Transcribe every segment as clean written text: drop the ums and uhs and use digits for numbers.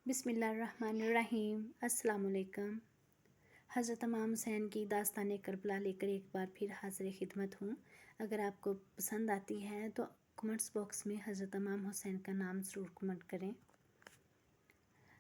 بسم اللہ الرحمن الرحیم۔ السلام علیکم۔ حضرت امام حسین کی داستان کربلا لے کر ایک بار پھر حاضر خدمت ہوں۔ اگر آپ کو پسند آتی ہے تو کمنٹس باکس میں حضرت امام حسین کا نام ضرور کمنٹ کریں۔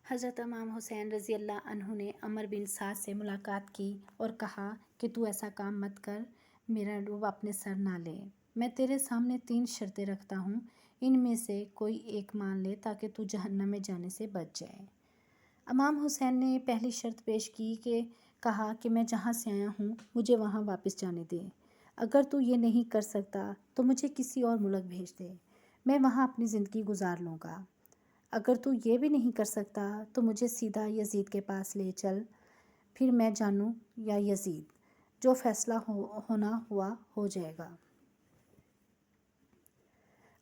حضرت امام حسین رضی اللہ عنہ نے عمر بن سعد سے ملاقات کی اور کہا کہ تو ایسا کام مت کر، میرا روب اپنے سر نہ لے۔ میں تیرے سامنے 3 شرطیں رکھتا ہوں، ان میں سے کوئی ایک مان لے تاکہ تو جہنم میں جانے سے بچ جائے۔ امام حسین نے پہلی شرط پیش کی کہ کہا کہ میں جہاں سے آیا ہوں مجھے وہاں واپس جانے دے۔ اگر تو یہ نہیں کر سکتا تو مجھے کسی اور ملک بھیج دے، میں وہاں اپنی زندگی گزار لوں گا۔ اگر تو یہ بھی نہیں کر سکتا تو مجھے سیدھا یزید کے پاس لے چل، پھر میں جانوں یا یزید، جو فیصلہ ہونا ہوا ہو جائے گا۔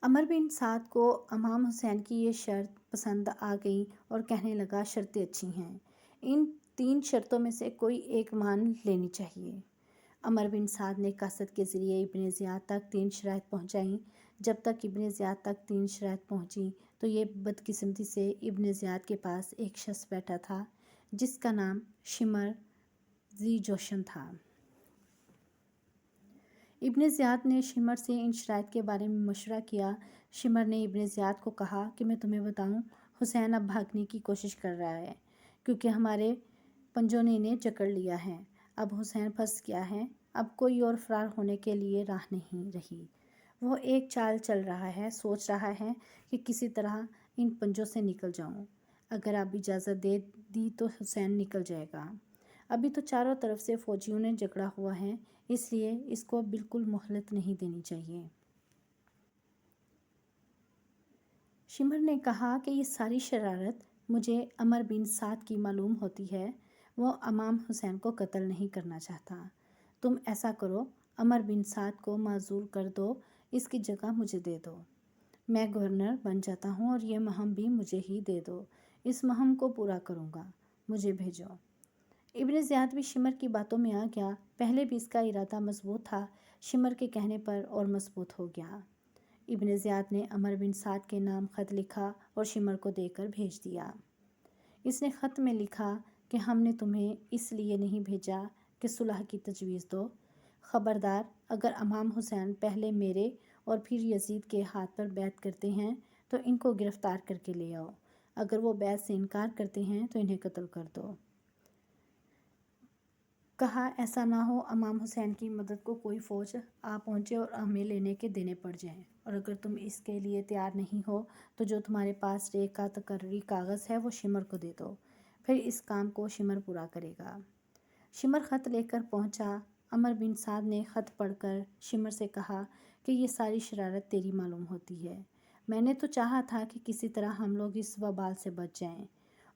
عمر بن سعد کو امام حسین کی یہ شرط پسند آ گئی اور کہنے لگا شرطیں اچھی ہیں، ان 3 شرطوں میں سے کوئی ایک مان لینی چاہیے۔ عمر بن سعد نے قاصد کے ذریعے ابن زیاد تک 3 شرائط پہنچائیں۔ جب تک ابن زیاد تک 3 شرائط پہنچی تو یہ بدقسمتی سے ابن زیاد کے پاس ایک شخص بیٹھا تھا جس کا نام شمر ذی جوشن تھا۔ ابن زیاد نے شمر سے ان شرائط کے بارے میں مشورہ کیا۔ شمر نے ابن زیاد کو کہا کہ میں تمہیں بتاؤں، حسین اب بھاگنے کی کوشش کر رہا ہے کیونکہ ہمارے پنجوں نے انہیں جکڑ لیا ہے۔ اب حسین پھنس گیا ہے، اب کوئی اور فرار ہونے کے لیے راہ نہیں رہی۔ وہ ایک چال چل رہا ہے، سوچ رہا ہے کہ کسی طرح ان پنجوں سے نکل جاؤں۔ اگر آپ اجازت دے دی تو حسین نکل جائے گا۔ ابھی تو چاروں طرف سے فوجیوں نے جکڑا ہوا ہے، اس لیے اس کو بالکل مہلت نہیں دینی چاہیے۔ شمر نے کہا کہ یہ ساری شرارت مجھے عمر بن سعد کی معلوم ہوتی ہے، وہ امام حسین کو قتل نہیں کرنا چاہتا۔ تم ایسا کرو، عمر بن سعد کو معزول کر دو، اس کی جگہ مجھے دے دو۔ میں گورنر بن جاتا ہوں اور یہ مہم بھی مجھے ہی دے دو، اس مہم کو پورا کروں گا، مجھے بھیجو۔ ابن زیاد بھی شمر کی باتوں میں آ گیا۔ پہلے بھی اس کا ارادہ مضبوط تھا، شمر کے کہنے پر اور مضبوط ہو گیا۔ ابن زیاد نے عمر بن سعد کے نام خط لکھا اور شمر کو دے کر بھیج دیا۔ اس نے خط میں لکھا کہ ہم نے تمہیں اس لیے نہیں بھیجا کہ صلح کی تجویز دو۔ خبردار، اگر امام حسین پہلے میرے اور پھر یزید کے ہاتھ پر بیعت کرتے ہیں تو ان کو گرفتار کر کے لے آؤ، اگر وہ بیعت سے انکار کرتے ہیں تو انہیں قتل کر دو۔ کہا ایسا نہ ہو امام حسین کی مدد کو کوئی فوج آ پہنچے اور ہمیں لینے کے دینے پڑ جائیں، اور اگر تم اس کے لیے تیار نہیں ہو تو جو تمہارے پاس ریگ کا تقرری کاغذ ہے وہ شمر کو دے دو، پھر اس کام کو شمر پورا کرے گا۔ شمر خط لے کر پہنچا۔ عمر بن سعد نے خط پڑھ کر شمر سے کہا کہ یہ ساری شرارت تیری معلوم ہوتی ہے، میں نے تو چاہا تھا کہ کسی طرح ہم لوگ اس وبال سے بچ جائیں،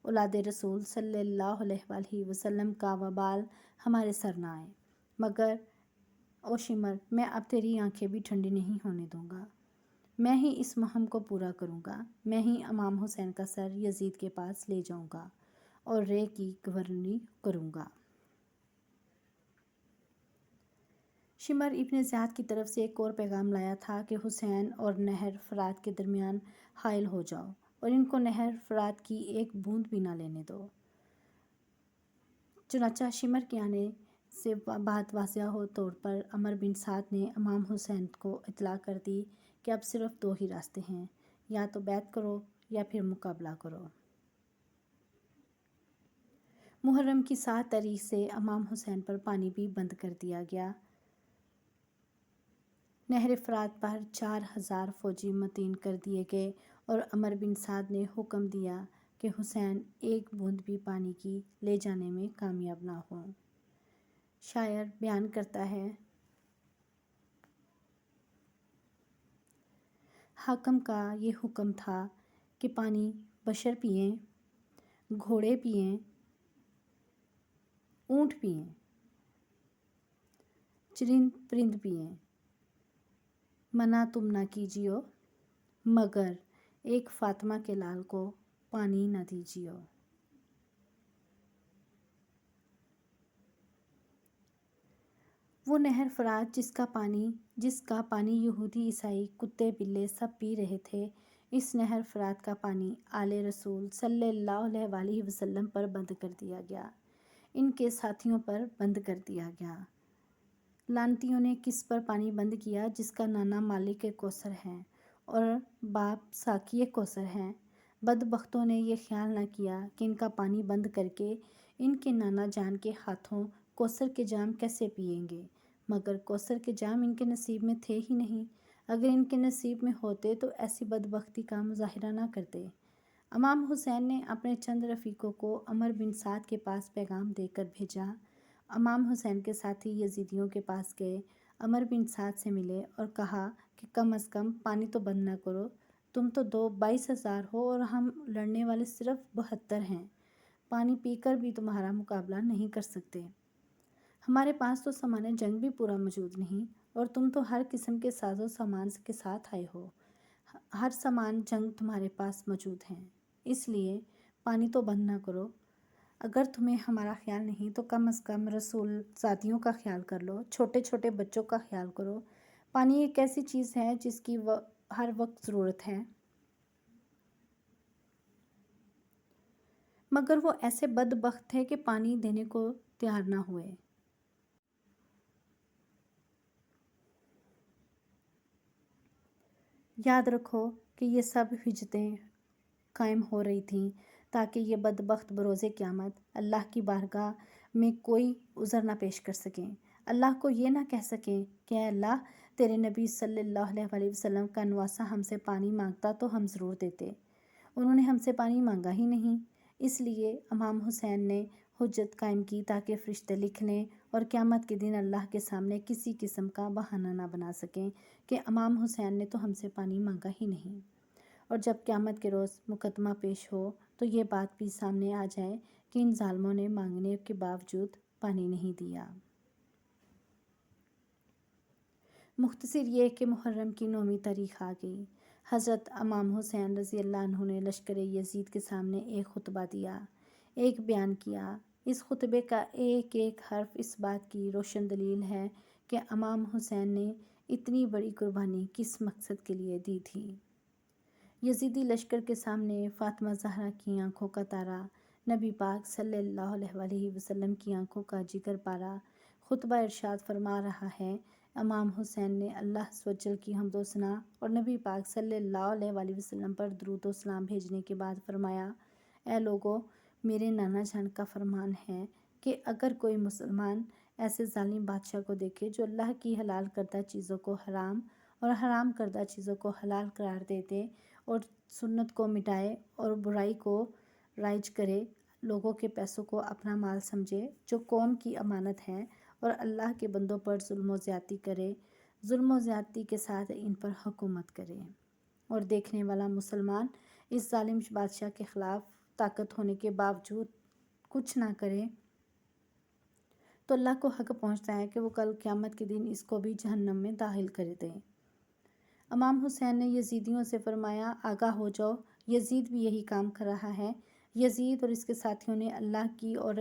اولاد رسول صلی اللہ علیہ وآلہ وسلم کا وبال ہمارے سر نہ آئے، مگر او شمر، میں اب تیری آنکھیں بھی ٹھنڈی نہیں ہونے دوں گا، میں ہی اس مہم کو پورا کروں گا، میں ہی امام حسین کا سر یزید کے پاس لے جاؤں گا اور رے کی گورنری کروں گا۔ شمر ابن زیاد کی طرف سے ایک اور پیغام لایا تھا کہ حسین اور نہر فرات کے درمیان حائل ہو جاؤ اور ان کو نہر فرات کی ایک بوند بھی نہ لینے دو۔ چنانچہ شمر کے آنے سے بات واضح طور پر عمر بن سعد نے امام حسین کو اطلاع کر دی کہ اب صرف 2 ہی راستے ہیں، یا تو بیعت کرو یا پھر مقابلہ کرو۔ محرم کی 7 تاریخ سے امام حسین پر پانی بھی بند کر دیا گیا۔ نہر فرات پر 4000 فوجی متعین کر دیے گئے اور عمر بن سعد نے حکم دیا کہ حسین ایک بوند بھی پانی کی لے جانے میں کامیاب نہ ہو۔ شاعر بیان کرتا ہے، حاکم کا یہ حکم تھا کہ پانی بشر پئیں، گھوڑے پئیں، اونٹ پئیں، چرند پرند پئیں، منع تم نہ کیجیو، مگر ایک فاطمہ کے لال کو پانی نہ دیجیو۔ وہ نہر فرات جس کا پانی یہودی عیسائی کتے بلے سب پی رہے تھے، اس نہر فرات کا پانی آل رسول صلی اللہ علیہ وسلم پر بند کر دیا گیا، ان کے ساتھیوں پر بند کر دیا گیا۔ لعنتیوں نے کس پر پانی بند کیا؟ جس کا نانا مالک کوثر ہے اور باپ ساقی کوثر ہے۔ بدبختوں نے یہ خیال نہ کیا کہ ان کا پانی بند کر کے ان کے نانا جان کے ہاتھوں کوثر کے جام کیسے پئیں گے، مگر کوثر کے جام ان کے نصیب میں تھے ہی نہیں۔ اگر ان کے نصیب میں ہوتے تو ایسی بدبختی کا مظاہرہ نہ کرتے۔ امام حسین نے اپنے چند رفیقوں کو عمر بن سعد کے پاس پیغام دے کر بھیجا۔ امام حسین کے ساتھی یزیدیوں کے پاس گئے، عمر بن سعد سے ملے اور کہا کہ کم از کم پانی تو بند نہ کرو، تم تو 22,000 ہو اور ہم لڑنے والے صرف 72 ہیں، پانی پی کر بھی تمہارا مقابلہ نہیں کر سکتے۔ ہمارے پاس تو سامان جنگ بھی پورا موجود نہیں، اور تم تو ہر قسم کے ساز و سامان کے ساتھ آئے ہو، ہر سامان جنگ تمہارے پاس موجود ہے، اس لیے پانی تو بند نہ کرو۔ اگر تمہیں ہمارا خیال نہیں تو کم از کم رسول ذاتیوں کا خیال کر لو، چھوٹے چھوٹے بچوں کا خیال کرو۔ پانی ایک ایسی چیز ہے جس کی ہر وقت ضرورت ہے، مگر وہ ایسے بدبخت تھے کہ پانی دینے کو تیار نہ ہوئے۔ یاد رکھو کہ یہ سب حجتیں قائم ہو رہی تھیں تاکہ یہ بدبخت بروز قیامت اللہ کی بارگاہ میں کوئی عذر نہ پیش کر سکیں، اللہ کو یہ نہ کہہ سکیں کہ اے اللہ، تیرے نبی صلی اللہ علیہ وسلم کا نواسہ ہم سے پانی مانگتا تو ہم ضرور دیتے، انہوں نے ہم سے پانی مانگا ہی نہیں۔ اس لیے امام حسین نے حجت قائم کی تاکہ فرشتے لکھ لیں اور قیامت کے دن اللہ کے سامنے کسی قسم کا بہانہ نہ بنا سکیں کہ امام حسین نے تو ہم سے پانی مانگا ہی نہیں، اور جب قیامت کے روز مقدمہ پیش ہو تو یہ بات بھی سامنے آ جائے کہ ان ظالموں نے مانگنے کے باوجود پانی نہیں دیا۔ مختصر یہ کہ محرم کی 9ویں تاریخ آ گئی۔ حضرت امام حسین رضی اللہ عنہ نے لشکر یزید کے سامنے ایک خطبہ دیا، ایک بیان کیا۔ اس خطبے کا ایک ایک حرف اس بات کی روشن دلیل ہے کہ امام حسین نے اتنی بڑی قربانی کس مقصد کے لیے دی تھی۔ یزیدی لشکر کے سامنے فاطمہ زہرا کی آنکھوں کا تارا، نبی پاک صلی اللہ علیہ وسلم کی آنکھوں کا جگر پارا، خطبہ ارشاد فرما رہا ہے۔ امام حسین نے اللہ عز و جل کی حمد و ثنا اور نبی پاک صلی اللہ علیہ وسلم پر درود و سلام بھیجنے کے بعد فرمایا، اے لوگو، میرے نانا جان کا فرمان ہے کہ اگر کوئی مسلمان ایسے ظالم بادشاہ کو دیکھے جو اللہ کی حلال کردہ چیزوں کو حرام اور حرام کردہ چیزوں کو حلال قرار دیتے اور سنت کو مٹائے اور برائی کو رائج کرے، لوگوں کے پیسوں کو اپنا مال سمجھے، جو قوم کی امانت ہے، اور اللہ کے بندوں پر ظلم و زیادتی کرے، ظلم و زیادتی کے ساتھ ان پر حکومت کرے، اور دیکھنے والا مسلمان اس ظالم بادشاہ کے خلاف طاقت ہونے کے باوجود کچھ نہ کرے، تو اللہ کو حق پہنچتا ہے کہ وہ کل قیامت کے دن اس کو بھی جہنم میں داخل کر دے۔ امام حسین نے یزیدیوں سے فرمایا، آگاہ ہو جاؤ، یزید بھی یہی کام کر رہا ہے۔ یزید اور اس کے ساتھیوں نے اللہ کی اور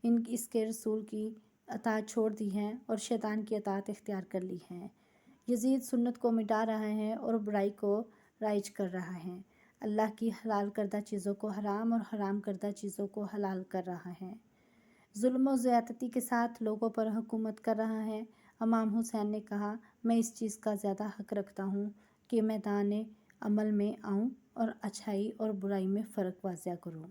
اس کے رسول کی اطاعت چھوڑ دی ہے اور شیطان کی اطاعت اختیار کر لی ہے۔ یزید سنت کو مٹا رہا ہے اور برائی کو رائج کر رہا ہے، اللہ کی حلال کردہ چیزوں کو حرام اور حرام کردہ چیزوں کو حلال کر رہا ہے، ظلم و زیادتی کے ساتھ لوگوں پر حکومت کر رہا ہے۔ امام حسین نے کہا، میں اس چیز کا زیادہ حق رکھتا ہوں کہ میدان عمل میں آؤں اور اچھائی اور برائی میں فرق واضح کروں،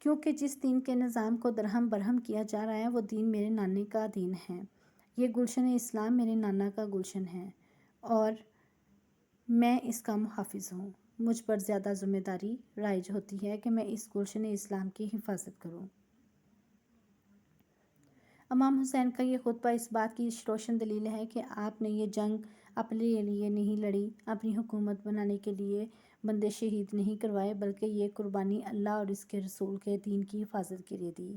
کیونکہ جس دین کے نظام کو درہم برہم کیا جا رہا ہے وہ دین میرے نانے کا دین ہے، یہ گلشن اسلام میرے نانا کا گلشن ہے اور میں اس کا محافظ ہوں۔ مجھ پر زیادہ ذمہ داری رائج ہوتی ہے کہ میں اس گلشن اسلام کی حفاظت کروں۔ امام حسین کا یہ خطبہ اس بات کی روشن دلیل ہے کہ آپ نے یہ جنگ اپنے لیے نہیں لڑی، اپنی حکومت بنانے کے لیے بندے شہید نہیں کروائے، بلکہ یہ قربانی اللہ اور اس کے رسول کے دین کی حفاظت کے لیے دی۔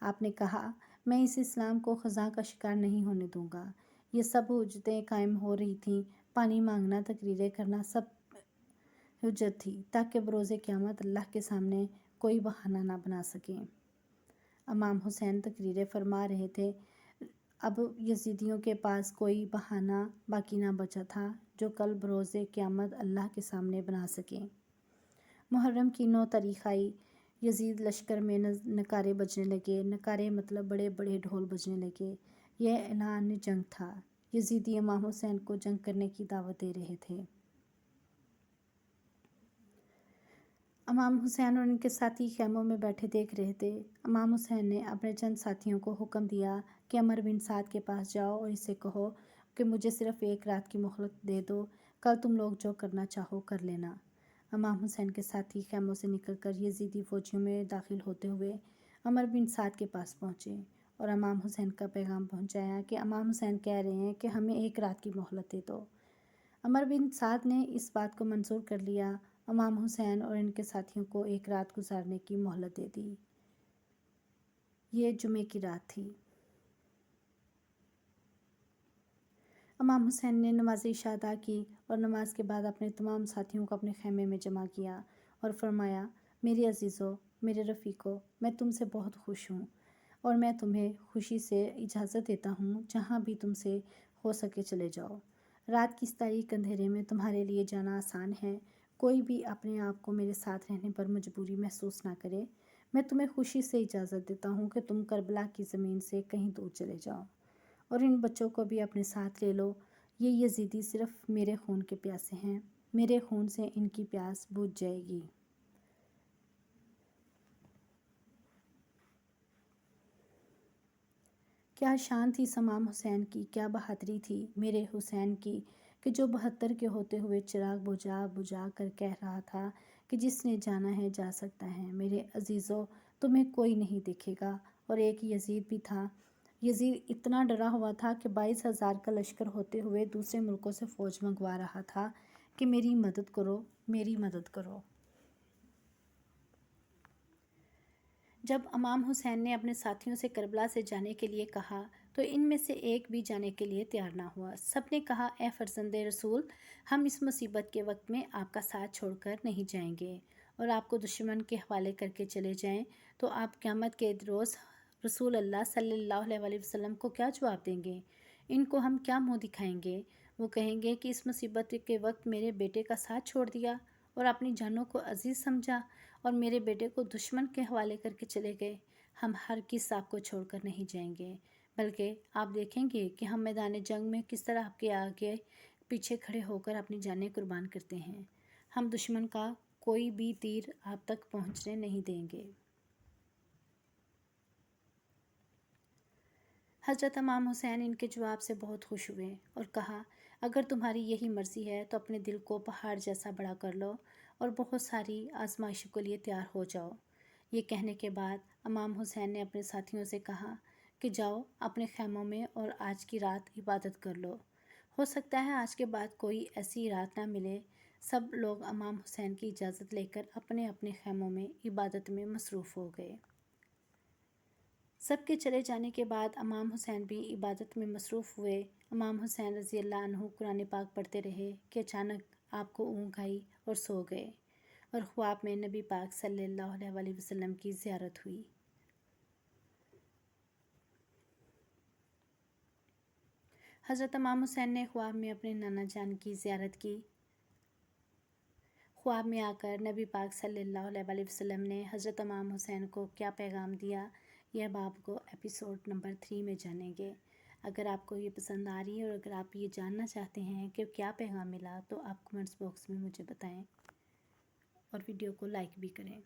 آپ نے کہا، میں اس اسلام کو خزاں کا شکار نہیں ہونے دوں گا۔ یہ سب حجتیں قائم ہو رہی تھیں، پانی مانگنا، تقریریں کرنا، سب حجت تھی تاکہ بروز قیامت اللہ کے سامنے کوئی بہانہ نہ بنا سکیں۔ امام حسین تقریریں فرما رہے تھے، اب یزیدیوں کے پاس کوئی بہانہ باقی نہ بچا تھا جو کل بروز قیامت اللہ کے سامنے بنا سکیں۔ محرم کی 9 تاریخ آئی، یزید لشکر میں نعرے بجنے لگے، نعرے مطلب بڑے بڑے ڈھول بجنے لگے۔ یہ اعلان جنگ تھا۔ یزیدی امام حسین کو جنگ کرنے کی دعوت دے رہے تھے۔ امام حسین اور ان کے ساتھی خیموں میں بیٹھے دیکھ رہے تھے۔ امام حسین نے اپنے چند ساتھیوں کو حکم دیا کہ عمر بن سعد کے پاس جاؤ اور اسے کہو کہ مجھے صرف 1 رات کی مہلت دے دو، کل تم لوگ جو کرنا چاہو کر لینا۔ امام حسین کے ساتھی خیموں سے نکل کر یزیدی فوجیوں میں داخل ہوتے ہوئے عمر بن سعد کے پاس پہنچے اور امام حسین کا پیغام پہنچایا کہ امام حسین کہہ رہے ہیں کہ ہمیں 1 رات کی مہلت دے دو۔ عمر بن سعد نے اس بات کو منظور کر لیا۔ امام حسین اور ان کے ساتھیوں کو 1 رات گزارنے کی مہلت دے دی۔ یہ جمعے کی رات تھی۔ امام حسین نے نماز عشاء ادا کی اور نماز کے بعد اپنے تمام ساتھیوں کو اپنے خیمے میں جمع کیا اور فرمایا، میرے عزیزو، میرے رفیقو، میں تم سے بہت خوش ہوں اور میں تمہیں خوشی سے اجازت دیتا ہوں جہاں بھی تم سے ہو سکے چلے جاؤ۔ رات کی اس تاریک اندھیرے میں تمہارے لیے جانا آسان ہے۔ کوئی بھی اپنے آپ کو میرے ساتھ رہنے پر مجبوری محسوس نہ کرے۔ میں تمہیں خوشی سے اجازت دیتا ہوں کہ تم کربلا کی زمین سے کہیں دور چلے جاؤ اور ان بچوں کو بھی اپنے ساتھ لے لو۔ یہ یزیدی صرف میرے خون کے پیاسے ہیں، میرے خون سے ان کی پیاس بجھ جائے گی۔ کیا شان تھی امام حسین کی، کیا بہادری تھی میرے حسین کی کہ جو 72 کے ہوتے ہوئے چراغ بجھا بجھا کر کہہ رہا تھا کہ جس نے جانا ہے جا سکتا ہے۔ میرے عزیزو، تمہیں کوئی نہیں دیکھے گا۔ اور ایک یزید بھی تھا۔ یزید اتنا ڈرا ہوا تھا کہ 22,000 کا لشکر ہوتے ہوئے دوسرے ملکوں سے فوج منگوا رہا تھا کہ میری مدد کرو، میری مدد کرو۔ جب امام حسین نے اپنے ساتھیوں سے کربلا سے جانے کے لیے کہا تو ان میں سے ایک بھی جانے کے لیے تیار نہ ہوا۔ سب نے کہا، اے فرزند رسول، ہم اس مصیبت کے وقت میں آپ کا ساتھ چھوڑ کر نہیں جائیں گے اور آپ کو دشمن کے حوالے کر کے چلے جائیں تو آپ قیامت کے روز رسول اللہ صلی اللہ علیہ وسلم کو کیا جواب دیں گے؟ ان کو ہم کیا منہ دکھائیں گے؟ وہ کہیں گے کہ اس مصیبت کے وقت میرے بیٹے کا ساتھ چھوڑ دیا اور اپنی جانوں کو عزیز سمجھا اور میرے بیٹے کو دشمن کے حوالے کر کے چلے گئے۔ ہم ہرگز آپ کو چھوڑ کر نہیں جائیں گے، بلکہ آپ دیکھیں گے کہ ہم میدان جنگ میں کس طرح آپ کے آگے پیچھے کھڑے ہو کر اپنی جانیں قربان کرتے ہیں۔ ہم دشمن کا کوئی بھی تیر آپ تک پہنچنے نہیں دیں گے۔ حضرت امام حسین ان کے جواب سے بہت خوش ہوئے اور کہا، اگر تمہاری یہی مرضی ہے تو اپنے دل کو پہاڑ جیسا بڑا کر لو اور بہت ساری آزمائشوں کے لیے تیار ہو جاؤ۔ یہ کہنے کے بعد امام حسین نے اپنے ساتھیوں سے کہا کہ جاؤ اپنے خیموں میں اور آج کی رات عبادت کر لو۔ ہو سکتا ہے آج کے بعد کوئی ایسی رات نہ ملے۔ سب لوگ امام حسین کی اجازت لے کر اپنے اپنے خیموں میں عبادت میں مصروف ہو گئے۔ سب کے چلے جانے کے بعد امام حسین بھی عبادت میں مصروف ہوئے۔ امام حسین رضی اللہ عنہ قرآن پاک پڑھتے رہے کہ اچانک آپ کو اونگ آئی اور سو گئے اور خواب میں نبی پاک صلی اللہ علیہ وسلم کی زیارت ہوئی۔ حضرت امام حسین نے خواب میں اپنے نانا جان کی زیارت کی۔ خواب میں آ کر نبی پاک صلی اللہ علیہ وسلم نے حضرت امام حسین کو کیا پیغام دیا، یہ اب آپ کو ایپیسوڈ نمبر 3 میں جانیں گے۔ اگر آپ کو یہ پسند آ رہی ہے اور اگر آپ یہ جاننا چاہتے ہیں کہ کیا پیغام ملا تو آپ کمنٹس باکس میں مجھے بتائیں اور ویڈیو کو لائک بھی کریں۔